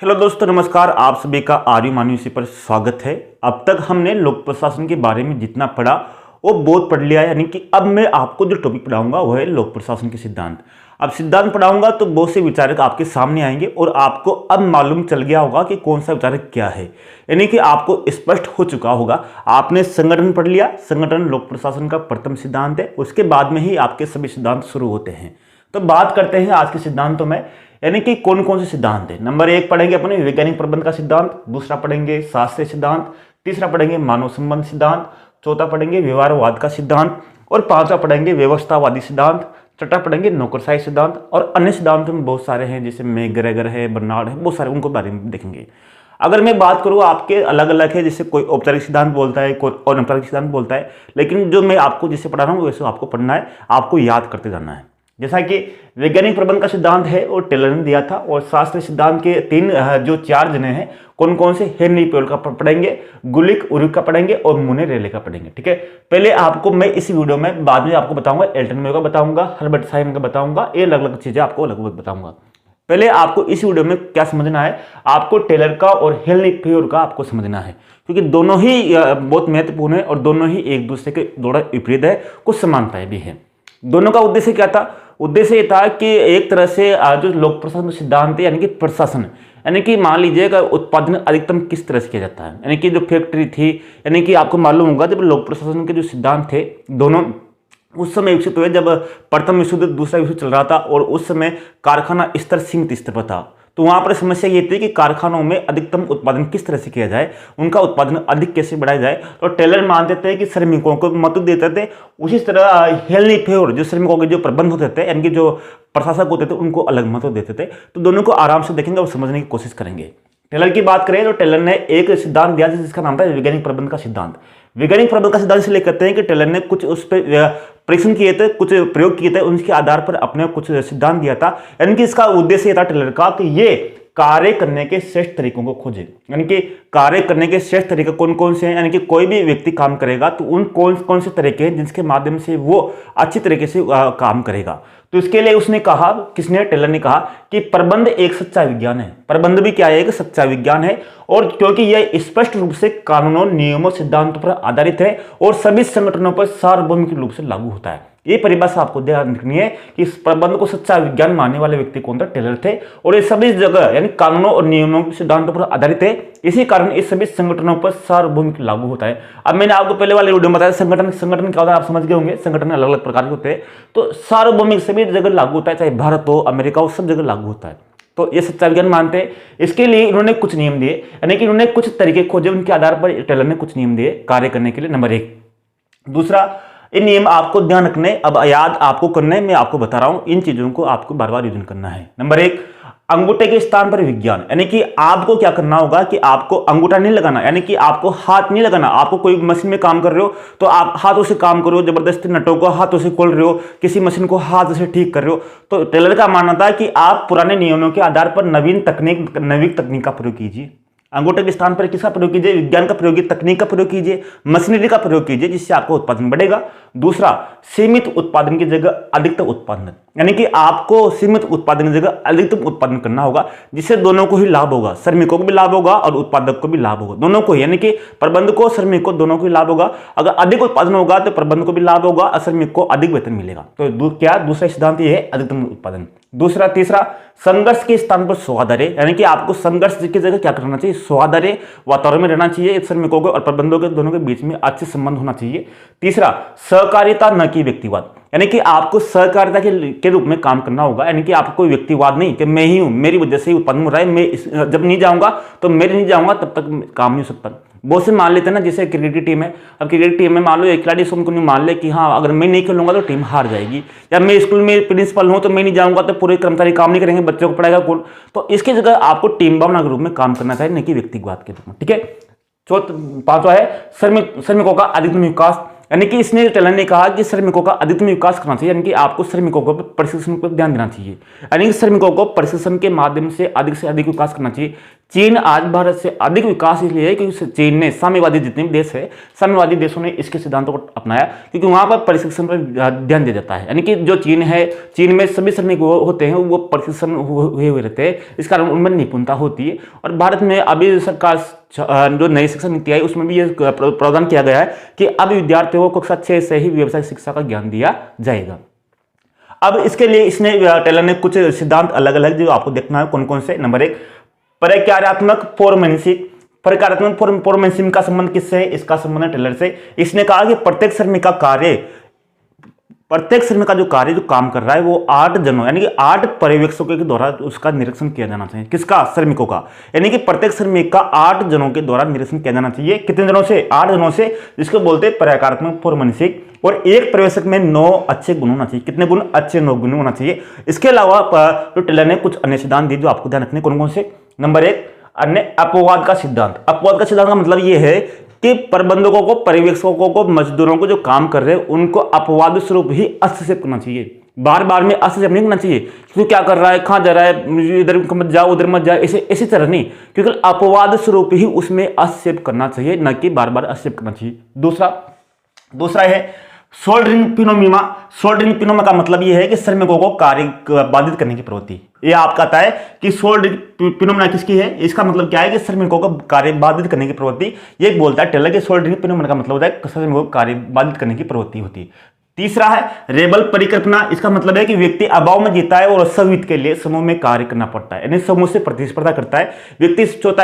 Hello दोस्तों, नमस्कार। आप सभी का आर्य मानवीसी पर स्वागत है। अब तक हमने लोक प्रशासन के बारे में जितना पढ़ा वो बहुत पढ़ लिया है। यानी कि अब मैं आपको जो टॉपिक पढ़ाऊंगा वो है लोक प्रशासन के सिद्धांत। अब सिद्धांत पढ़ाऊंगा तो बहुत से विचारक आपके सामने आएंगे और आपको अब मालूम चल गया होगा कि कौन सा विचारक क्या है। यानी कि आपको स्पष्ट हो चुका होगा। आपने संगठन पढ़ लिया। संगठन लोक प्रशासन का प्रथम सिद्धांत है। उसके बाद में ही आपके सभी सिद्धांत शुरू होते हैं। तो बात करते हैं आज के सिद्धांतों में, यानी कि कौन कौन से सिद्धांत है। नंबर 1 पढ़ेंगे अपने वैज्ञानिक प्रबंध का सिद्धांत, दूसरा पढ़ेंगे शास्त्रीय सिद्धांत, तीसरा पढ़ेंगे मानव संबंध सिद्धांत, चौथा पढ़ेंगे व्यवहारवाद का सिद्धांत और पांचवा पढ़ेंगे व्यवस्थावादी सिद्धांत, छठा पढ़ेंगे नौकरशाही सिद्धांत और अन्य सिद्धांत में बहुत सारे हैं, जैसे मैकग्रेगर है, बर्नार्ड है, बहुत सारे, उनको बारे में देखेंगे। अगर मैं बात करूँ आपके अलग अलग है, जैसे कोई औपचारिक सिद्धांत बोलता है, कोई अनौपचारिक सिद्धांत बोलता है, लेकिन जो मैं आपको जिसे पढ़ा रहा हूँ वैसे आपको पढ़ना है, आपको याद करते जाना है। जैसा कि वैज्ञानिक प्रबंध का सिद्धांत है वो टेलर ने दिया था, और शास्त्रीय सिद्धांत के जो 4 जने हैं कौन कौन से, हेनरी पेयोल का पढ़ेंगे, गुलिक उरिक का पढ़ेंगे और मुने रेले का पढ़ेंगे। ठीक है, पहले आपको मैं इस वीडियो में, बाद में आपको बताऊंगा एल्टन मेयो का बताऊंगा, हर्बर्ट साइन का बताऊंगा, ये अलग अलग चीजें आपको अलग अलग बताऊंगा। पहले आपको इस वीडियो में क्या समझना है, आपको टेलर का और हेनरी पेयोल का आपको समझना है, क्योंकि दोनों ही बहुत महत्वपूर्ण है और दोनों ही एक दूसरे के थोड़ा विपरीत है, कुछ समानताएं भी है। दोनों का उद्देश्य क्या था? उद्देश्य ये था कि एक तरह से जो लोक प्रशासन सिद्धांत है, यानी कि प्रशासन, यानी कि मान लीजिएगा उत्पादन अधिकतम किस तरह से किया जाता है, यानी कि जो फैक्ट्री थी, यानी कि आपको मालूम होगा जब लोक प्रशासन के जो सिद्धांत थे दोनों उस समय विकसित हुए, जब प्रथम विश्व युद्ध दूसरा विश्व चल रहा था और उस समय कारखाना स्तर सीमित स्तर पर था। तो वहां पर समस्या ये थी कि कारखानों में अधिकतम उत्पादन किस तरह से किया जाए, उनका उत्पादन अधिक कैसे बढ़ाया जाए। तो टेलर मानते थे कि श्रमिकों को महत्व देते थे। उसी तरह हेनरी पेयोल जो श्रमिकों के जो प्रबंध होते थे, यानी कि जो प्रशासक होते थे, उनको अलग महत्व देते थे। तो दोनों को आराम से देखेंगे और समझने की कोशिश करेंगे। टेलर की बात करें तो टेलर ने एक सिद्धांत दिया जिसका नाम था वैज्ञानिक प्रबंध का सिद्धांत। वैज्ञानिक प्रबंध का सिद्धांत इसलिए कहते हैं कि टेलर ने कुछ उस पर परीक्षण किए थे, कुछ प्रयोग किए थे, उनके आधार पर अपने कुछ सिद्धांत दिया था। यानी कि इसका उद्देश्य था टेलर का कि ये कार्य करने के श्रेष्ठ तरीकों को खोजे। यानी कि कार्य करने के श्रेष्ठ तरीके कौन कौन से हैं, यानी कि कोई भी व्यक्ति काम करेगा तो उन कौन कौन से तरीके हैं जिसके माध्यम से वो अच्छी तरीके से काम करेगा। तो इसके लिए उसने कहा, किसने? टेलर ने कहा कि प्रबंध एक सच्चा विज्ञान है। प्रबंध भी क्या है? एक सच्चा विज्ञान है, और क्योंकि यह स्पष्ट रूप से कानूनों, नियमों, सिद्धांतों पर आधारित है और सभी संगठनों पर सार्वभौमिक रूप से लागू होता है। ये परिभाषा आपको ध्यान रखनी है कि इस प्रबंध को सच्चा विज्ञान मानने वाले व्यक्ति कौन था? टेलर थे। और ये सभी जगह यानी कानूनों और नियमों सिद्धांतों पर आधारित है, इसी कारण इस सभी संगठनों पर सार्वभौमिक लागू होता है। अब मैंने आपको पहले वाले वीडियो में बताया संगठन क्या होता है, आप समझ गए होंगे। संगठन अलग अलग प्रकार के होते हैं, तो सार्वभौमिक सभी जगह लागू होता है, चाहे भारत हो, अमेरिका हो, सब जगह लागू होता है। तो ये सच्चा विज्ञान मानते हैं। इसके लिए इन्होंने कुछ नियम दिए, यानी कि इन्होंने कुछ तरीके खोजे, उनके आधार पर टेलर ने कुछ नियम दिए कार्य करने के लिए। नंबर 1। दूसरा, इन नियम आपको ध्यान रखने, अब याद आपको करने, मैं आपको बता रहा हूं, इन चीजों को आपको बार बार रिवीजन करना है। नंबर 1, अंगूठे के स्थान पर विज्ञान, यानी कि आपको क्या करना होगा कि आपको अंगूठा नहीं लगाना, यानी कि आपको हाथ नहीं लगाना। आपको कोई मशीन में काम कर रहे हो तो आप हाथों से काम करो, जबरदस्ती नटों को हाथों से खोल रहे हो, किसी मशीन को हाथ से ठीक कर रहे हो। तो टेलर का मानना था कि आप पुराने नियमों के आधार पर नवीन तकनीक का प्रयोग कीजिए। अंगूठे के स्थान पर किसका प्रयोग कीजिए? विज्ञान का प्रयोग कीजिए, तकनीक का प्रयोग कीजिए, मशीनरी का प्रयोग कीजिए, जिससे आपका उत्पादन बढ़ेगा। दूसरा, सीमित उत्पादन की जगह अधिकतम उत्पादन, यानी कि आपको सीमित उत्पादन की जगह अधिकतम उत्पादन करना होगा, जिससे दोनों को ही लाभ होगा, श्रमिकों को भी लाभ होगा और उत्पादक को भी लाभ होगा, दोनों को, यानी कि प्रबंध को, श्रमिक को, दोनों को ही लाभ होगा। अगर अधिक उत्पादन होगा तो प्रबंध को भी लाभ होगा और श्रमिक को अधिक वेतन मिलेगा। तो क्या दूसरा सिद्धांत ये है, अधिकतम उत्पादन। दूसरा, तीसरा, संघर्ष के स्थान पर स्वाधार्य, यानी कि आपको संघर्ष की जगह क्या करना चाहिए? स्वाधार्य वातावरण में रहना चाहिए। श्रमिकों को और प्रबंधों के दोनों के बीच में अच्छे संबंध होना चाहिए। तीसरा, सहकारिता न कि व्यक्तिवाद, यानी कि आपको सहकारिता के रूप में काम करना होगा, यानी कि आपको कोई व्यक्तिवाद नहीं कि मैं ही हूं, मेरी वजह से ही उत्पादन हो रहा है, मैं जब नहीं जाऊंगा तो मैं नहीं जाऊंगा तब तक काम नहीं हो सकता। बहुत से मान लेते हैं ना, जैसे क्रिकेट की टीम है, अब क्रिकेट टीम में मान लो एक खिलाड़ी को मान ले कि हाँ अगर मैं नहीं खेलूंगा तो टीम हार जाएगी, या मैं स्कूल में प्रिंसिपल हूं तो मैं नहीं जाऊंगा तो पूरे कर्मचारी काम नहीं करेंगे, बच्चों को पढ़ाएगा कौन? तो इसकी जगह आपको टीम भावना के रूप में काम करना चाहिए, नहीं कि व्यक्तिवाद के रूप में। ठीक है। पांचवा है श्रमिकों का अधिकतम विकास, यानी कि इसने टेलर ने कहा कि श्रमिकों का अधिकतम विकास करना चाहिए, यानी कि आपको श्रमिकों को प्रशिक्षण पर ध्यान देना चाहिए, यानी कि श्रमिकों को प्रशिक्षण के माध्यम से अधिक विकास करना चाहिए। चीन आज भारत से अधिक विकास इसलिए है क्योंकि चीन ने साम्यवादी, जितने भी देश है साम्यवादी देशों ने इसके सिद्धांतों को अपनाया, क्योंकि वहां पर प्रशिक्षण पर ध्यान दिया जाता है। यानी कि जो चीन है, चीन में सभी श्रमिक होते हैं वो प्रशिक्षण हुए हुए रहते हैं, इस कारण उनमें निपुणता होती है। और भारत में अभी सरकार जो नई शिक्षा नीति आई उसमें भी ये प्रावधान किया गया है कि अब विद्यार्थियों को कक्षा 6 से ही व्यवसायिक शिक्षा का ज्ञान दिया जाएगा। अब इसके लिए इसने टेलर ने कुछ सिद्धांत अलग अलग जो आपको देखना है कौन कौन से। नंबर 1, प्रकार्यात्मक फोरमेंशिप। प्रकार्यात्मक फोरमेंशिप का संबंध किससे है? इसका संबंध है टेलर से। इसने कहा कि प्रत्येक श्रमिक का जो कार्य जो काम कर रहा है वो 8 जनों यानी कि 8 पर्यवेक्षकों के द्वारा उसका निरीक्षण किया जाना चाहिए। किसका? श्रमिकों का। यानी कि प्रत्येक श्रमिक का 8 जनों के द्वारा निरीक्षण किया जाना चाहिए। कितने जनों से? 8 जनों से, जिसको बोलते हैं प्रकार्यात्मक फोरमेंशिप। और एक पर्यवेक्षक में 9 अच्छे गुण होना चाहिए। कितने गुण? अच्छे 9 गुण होना चाहिए। इसके अलावा जो टेलर ने कुछ अन्य सिद्धांत दिए जो आपको ध्यान रखने कौन कौन से। नंबर 1, अन्य अपवाद का सिद्धांत। अपवाद का सिद्धांत का मतलब यह है कि प्रबंधकों को, पर्यवेक्षकों को, मजदूरों को जो काम कर रहे हैं उनको अपवाद स्वरूप ही हस्तक्षेप करना चाहिए। बार बार में हस्तक्षेप नहीं करना चाहिए क्योंकि क्या कर रहा है, कहाँ जा रहा है, इधर मत जाओ उधर मत जाओ, इसी तरह नहीं, क्योंकि अपवाद स्वरूप ही उसमें हस्तक्षेप करना चाहिए, न कि बार बार हस्तक्षेप करना चाहिए। दूसरा है सोल्डरिंग फिनोमिना। सोल्डरिंग फिनोमिना का मतलब यह है कि श्रमिकों को कार्य बाधित करने की प्रवृत्ति। ये आपका आता है कि सोल्डरिंग फिनोमिना किसकी है? इसका मतलब क्या है कि श्रमिकों को कार्य बाधित करने की प्रवृत्ति। ये बोलता है टेलर कि सोल्डरिंग फिनोमिना का मतलब होता है श्रमिकों को कार्य बाधित करने की प्रवृत्ति होती है। तीसरा है रेबल परिकल्पना। इसका मतलब है कि व्यक्ति अभाव में जीता है और स्वहित के लिए समूह में कार्य करना पड़ता है, यानी समूह से प्रतिस्पर्धा करता है। व्यक्ति सोचता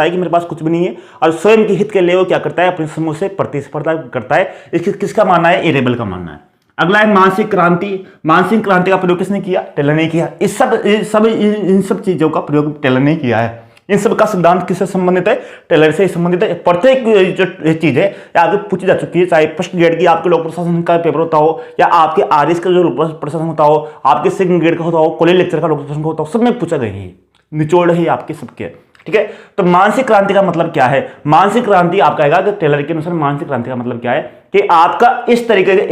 है कि मेरे पास कुछ भी नहीं है और स्वयं के हित के लिए वो क्या करता है, अपने समूह से प्रतिस्पर्धा करता है। किसका मानना है? ये रेबल का मानना है। अगला है मानसिक क्रांति। मानसिक क्रांति का प्रयोग किसने किया? टेलर ने किया। इन सब चीजों का प्रयोग टेलर ने किया है। इन सब का सिद्धांत किससे संबंधित है? टेलर से संबंधित है। प्रत्येक जो चीज है आगे पूछी जा चुकी है, चाहे फर्स्ट ग्रेड की आपके लोक प्रशासन का पेपर होता हो या आपके आरएस का जो लोक प्रशासन होता हो, आपके सेकंड ग्रेड का होता हो, कॉलेज लेक्चर का लोक प्रशासन होता हो, सब में पूछा गया है, निचोड़ है आपके सबके। ठीक है, तो मानसिक क्रांति का मतलब क्या है? मानसिक क्रांति आप कहेगा कि टेलर के अनुसार मानसिक क्रांति का मतलब क्या है कि आपका इस तरीके से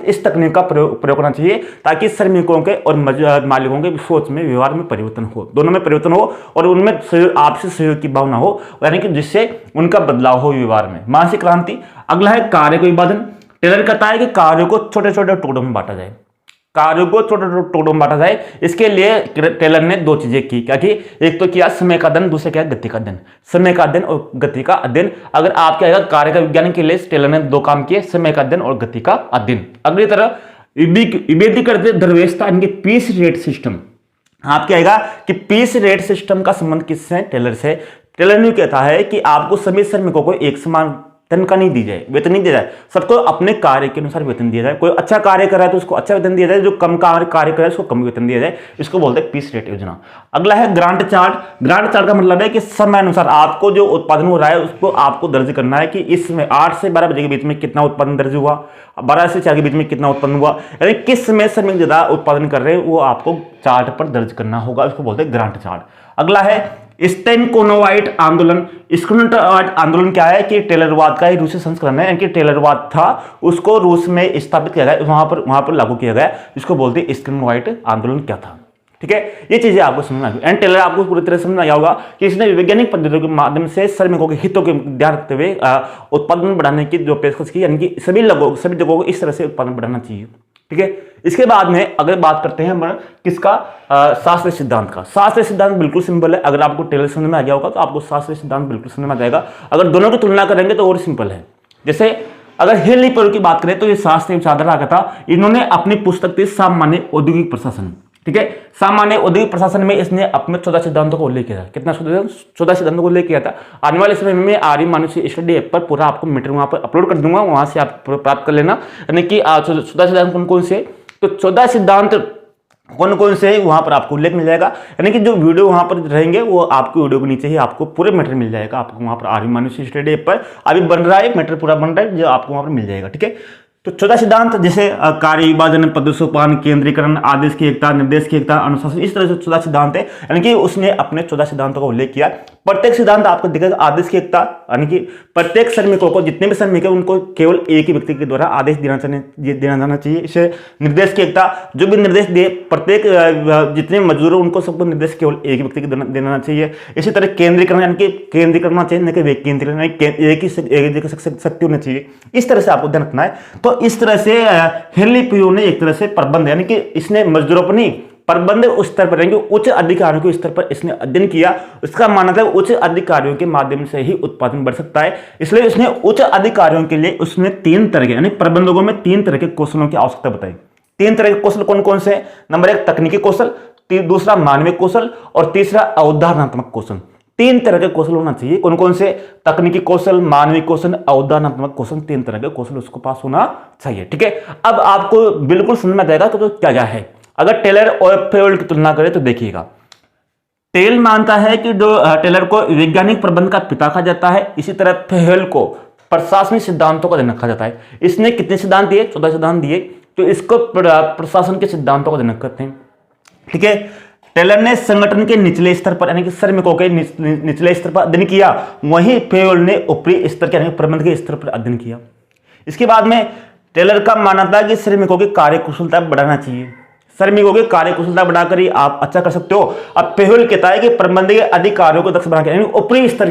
इस तकनीक का प्रयोग करना चाहिए ताकि श्रमिकों के और मालिकों के सोच में, व्यवहार में परिवर्तन हो, दोनों में परिवर्तन हो और उनमें आपसी सहयोग की भावना हो, यानी कि जिससे उनका बदलाव हो व्यवहार में। मानसिक क्रांति। अगला है कार्य को विभाजन। टेलर कहता है कि कार्यों को छोटे छोटे टुकड़ों में बांटा जाए, कार्यों को छोटे छोटे टुकड़ों में बांटा जाए। इसके लिए टेलर ने 2 चीजें की। क्या की? एक तो किया समय का अध्ययन, दूसरा क्या? गति का अध्ययन। समय का अध्ययन और गति का अध्ययन। अगर आप क्या कार्य का विज्ञान के लिए टेलर ने 2 काम किए, समय का अध्ययन और गति का अध्ययन। अगली तरह विभेदीकृत दरवेशता, यानी कि पीस रेट सिस्टम। आप क्या आएगा कि पीस रेट सिस्टम का संबंध किससे? टेलर से। टेलर ने कहता है कि आपको सभी श्रमिकों को एक समान तनख्वाह नहीं दी जाए, वेतन नहीं दिया जाए, सबको अपने कार्य के अनुसार वेतन दिया जाए। कोई अच्छा कार्य कर रहा है तो उसको अच्छा वेतन दिया जाए, जो कम कार्य कर रहा है उसको कम वेतन दिया जाए। इसको बोलते हैं पीस रेट योजना। अगला है ग्रांट चार्ट। ग्रांट चार्ट का मतलब है कि समय अनुसार आपको जो उत्पादन हो रहा है उसको आपको दर्ज करना है कि इसमें 8 से 12 बजे के बीच में कितना उत्पादन दर्ज हुआ, 12 से 4 के बीच में कितना उत्पन्न हुआ, यानी किस समय श्रमिक ज्यादा उत्पादन कर रहे हैं वो आपको चार्ट पर दर्ज करना होगा। इसको बोलते हैं ग्रांट चार्ट। अगला है स्टेनकोनोवाइट आंदोलन। स्टेनकोनोवाइट आंदोलन क्या है कि टेलरवाद का ही रूसी संस्करण है, यानी कि टेलरवाद था उसको रूस में स्थापित किया गया, वहां पर लागू किया गया। इसको बोलते हैं स्टेनकोनोवाइट आंदोलन क्या था। ठीक है, ये चीजें आपको समझ में आ गई। एंड टेलर आपको पूरी तरह समझ में आया होगा कि इसने वैज्ञानिक पद्धतियों के माध्यम से श्रमिकों के हितों के ध्यान रखते हुए उत्पादन बढ़ाने की जो पेशकश की, यानी कि सभी जगहों को इस तरह से उत्पादन बढ़ाना चाहिए। ठीक है, इसके बाद में अगर बात करते हैं हम किसका? शास्त्रीय सिद्धांत का। शास्त्रीय सिद्धांत बिल्कुल सिंपल है। अगर आपको टेलर समझ में आ गया होगा तो आपको शास्त्रीय सिद्धांत बिल्कुल समझ में आ जाएगा। अगर दोनों की तुलना करेंगे तो और सिंपल है। जैसे अगर हेनरी पर की बात करें तो ये शास्त्रीय विचारधारा का था। इन्होंने अपनी पुस्तक थी सामान्य औद्योगिक प्रशासन। ठीक है, सामान्य औद्योगिक प्रशासन में इसने अपने 14 सिद्धांतों को उल्लेख किया था। कितना? 14 सिद्धांतों को उल्लेख किया था। आने वाले समय में आर्य मानुषी स्टडी ऐप पर पूरा आपको मैटर वहां पर अपलोड कर दूंगा, वहां से आप प्राप्त कर लेना। यानी कि 14 सिद्धांत कौन कौन से, तो 14 सिद्धांत कौन कौन से वहां पर आपको उल्लेख मिल जाएगा। यानी कि जो वीडियो वहां पर रहेंगे वो आपको वीडियो के नीचे ही आपको पूरे मैटर मिल जाएगा। आपको वहां पर आर्य मानुषी स्टडी ऐप पर अभी बन रहा है, मैटर पूरा बन रहा है, जो आपको वहां पर मिल जाएगा। ठीक है, तो 14 सिद्धांत जैसे कार्य विभाजन, पदसोपान, केंद्रीकरण, आदेश की एकता, निर्देश की एकता, अनुशासन, इस तरह से 14 सिद्धांत है। यानी कि उसने अपने 14 सिद्धांतों का उल्लेख किया। प्रत्येक सिद्धांत आपको दिखेगा आदेश की एकता, यानी कि प्रत्येक श्रमिकों को, जितने भी श्रमिक है उनको केवल एक ही व्यक्ति के द्वारा आदेश देना जाना चाहिए। इसे निर्देश की एकता, जो भी निर्देश दे प्रत्येक जितने मजदूर हैं उनको सबको निर्देश केवल एक ही व्यक्ति को देना चाहिए। इसी तरह केंद्रीकरण, यानी कि केंद्रीकरण चाहिए, नहीं कि विकेंद्रीकरण, एक ही शक्ति होनी चाहिए। इस तरह से आपको ध्यान रखना है। तो इस तरह से हेनरी पियो ने एक तरह से प्रबंध, यानी कि इसने मजदूरों पर नहीं, प्रबंध उस स्तर पर, यानी कि उच्च अधिकारियों के स्तर पर इसने अध्ययन किया। उसका मानना था उच्च अधिकारियों के माध्यम से ही उत्पादन बढ़ सकता है, इसलिए उसने उच्च अधिकारियों के लिए उसने 3 तरह के, यानी प्रबंधकों में 3 तरह के कौशलों की आवश्यकता बताई। 3 तरह के कौशल कौन कौन से? नंबर 1 तकनीकी कौशल, दूसरा मानवीय कौशल और तीसरा अवधारणात्मक कौशल। 3 तरह के कौशल होना चाहिए। कौन कौन से? तकनीकी कौशल, मानवीय कौशल, अवधारणात्मक कौशल। 3 तरह के कौशल उसको पास होना चाहिए। ठीक है, अब आपको बिल्कुल समझ में आएगा तो क्या क्या है। अगर टेलर और फेयोल की तुलना करें तो देखिएगा, टेल मानता है कि जो टेलर को वैज्ञानिक प्रबंध का पिता कहा जाता है, इसी तरह फेयोल को प्रशासनिक सिद्धांतों का जनक कहा जाता है। इसने कितने सिद्धांत दिए? 14 सिद्धांत दिए, तो इसको प्रशासन के सिद्धांतों का जनक कहते हैं। ठीक है, टेलर ने संगठन के निचले स्तर पर, यानी कि श्रमिकों के निचले स्तर पर अध्ययन किया, वहीं फेयोल ने ऊपरी स्तर के, यानी प्रबंध के स्तर पर अध्ययन किया। इसके बाद में टेलर का मानना था कि श्रमिकों की कार्यकुशलता बढ़ाना चाहिए, श्रमिकों की कार्यकुशलता बढ़ाकर ही आप अच्छा कर सकते हो। अब फेयोल कहता है कि प्रबंध के अधिकारियों को दक्ष बनाकर, यानी ऊपरी स्तर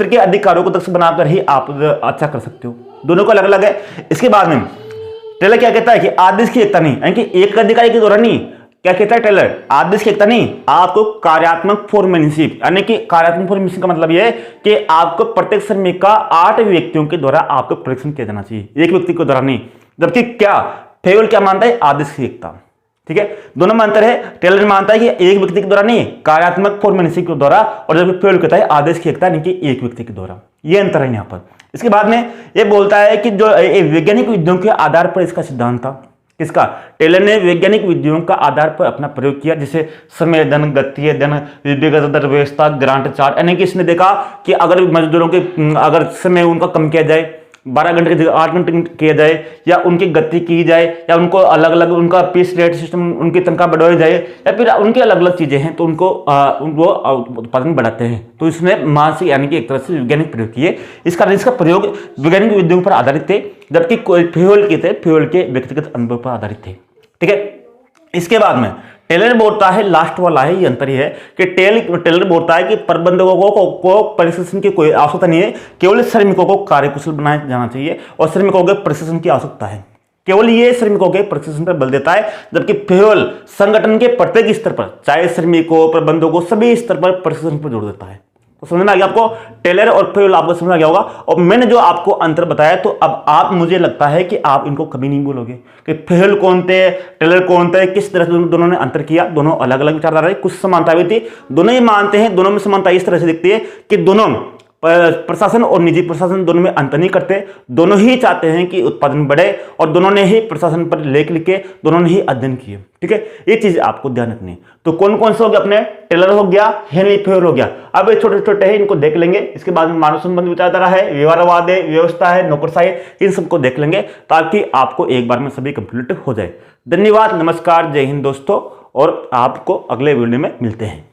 के अधिकारियों को दक्ष बनाकर ही आप अच्छा कर सकते हो। दोनों को अलग अलग है। इसके बाद में टेलर क्या कहता है कि आदेश की एकता नहीं, यानी कि एक अधिकारी के द्वारा नहीं। क्या कहता है टेलर? आदेश की एकता नहीं, आपको कार्यात्मक फॉर्मेनशिप, यानी कि कार्यात्मक फॉर्मेनशिप का मतलब यह है कि आपको प्रत्येक श्रमिक का 8 व्यक्तियों के द्वारा आपको परीक्षण किया जाना चाहिए, एक व्यक्ति के द्वारा नहीं। जबकि क्या फेयोल क्या मानता है? आदेश की एकता। ठीक है, दोनों में अंतर है। टेलर मानता है कि एक व्यक्ति के द्वारा नहीं, कार्यात्मक फॉर्मेनशिप के द्वारा, और जबकि फेयोल कहता है आदेश की एकता, यानी कि एक व्यक्ति के द्वारा। ये अंतर है यहाँ पर। इसके बाद में ये बोलता है कि जो वैज्ञानिक विधियों के आधार पर इसका सिद्धांत था। किसका? टेलर ने वैज्ञानिक विधियों का आधार पर अपना प्रयोग किया, जैसे समय धन, गतीय धन, विभेदक दर व्यवस्था, ग्रांट चार्ट। यानी कि इसने देखा कि अगर मजदूरों के अगर समय उनका कम किया जाए, 12 घंटे की जगह 8 घंटे किया जाए, या उनकी गति की जाए, या उनको अलग अलग उनका पीस रेट सिस्टम, उनकी तनख्वाह बढ़ाई जाए, या फिर उनकी अलग अलग चीजें हैं, तो उनको वो उत्पादन बढ़ाते हैं। तो इसने मानसिक, यानी कि एक तरह से वैज्ञानिक प्रयोग किए। इस कारण इसका प्रयोग वैज्ञानिक विधियों पर आधारित थे, जबकि फेयोल के व्यक्तिगत अनुभव पर आधारित थे। ठीक है, इसके बाद में टेलर बोलता है, लास्ट वाला है, ये अंतर ही है कि टेलर बोलता है कि प्रबंधकों को प्रशिक्षण की कोई आवश्यकता नहीं है, केवल श्रमिकों को कार्यकुशल बनाया जाना चाहिए और श्रमिकों के प्रशिक्षण की आवश्यकता है। केवल ये श्रमिकों के प्रशिक्षण पर बल देता है, जबकि फेयोल संगठन के प्रत्येक स्तर पर, चाहे श्रमिकों, प्रबंधकों, सभी स्तर पर प्रशिक्षण पर जोर देता है। तो समझ में आ गया आपको? टेलर और फेयोल आपको समझ आ गया होगा। और मैंने जो आपको अंतर बताया, तो अब आप, मुझे लगता है कि आप इनको कभी नहीं बोलोगे कि फेयोल कौन थे, टेलर कौन थे, किस तरह से दोनों ने अंतर किया। दोनों अलग अलग विचारधारा है, कुछ समानता भी थी। दोनों ही मानते हैं, दोनों में समानता इस तरह से दिखती है कि दोनों प्रशासन और निजी प्रशासन दोनों में अंतर नहीं करते, दोनों ही चाहते हैं कि उत्पादन बढ़े, और दोनों ने ही प्रशासन पर लेख लिखे, दोनों ने ही अध्ययन किए। ठीक है, ये चीज आपको ध्यान रखनी है। तो कौन कौन से हो गया अपने? टेलर हो गया, हेनरी फेयोल हो गया। अब ये छोटे छोटे हैं, इनको देख लेंगे। इसके बाद में मानव संबंध विचारधारा है, व्यवहारवाद है, व्यवस्था है, नौकरशाही, इन सबको देख लेंगे ताकि आपको एक बार में सभी कंप्लीट हो जाए। धन्यवाद, नमस्कार, जय हिंद दोस्तों, और आपको अगले वीडियो में मिलते हैं।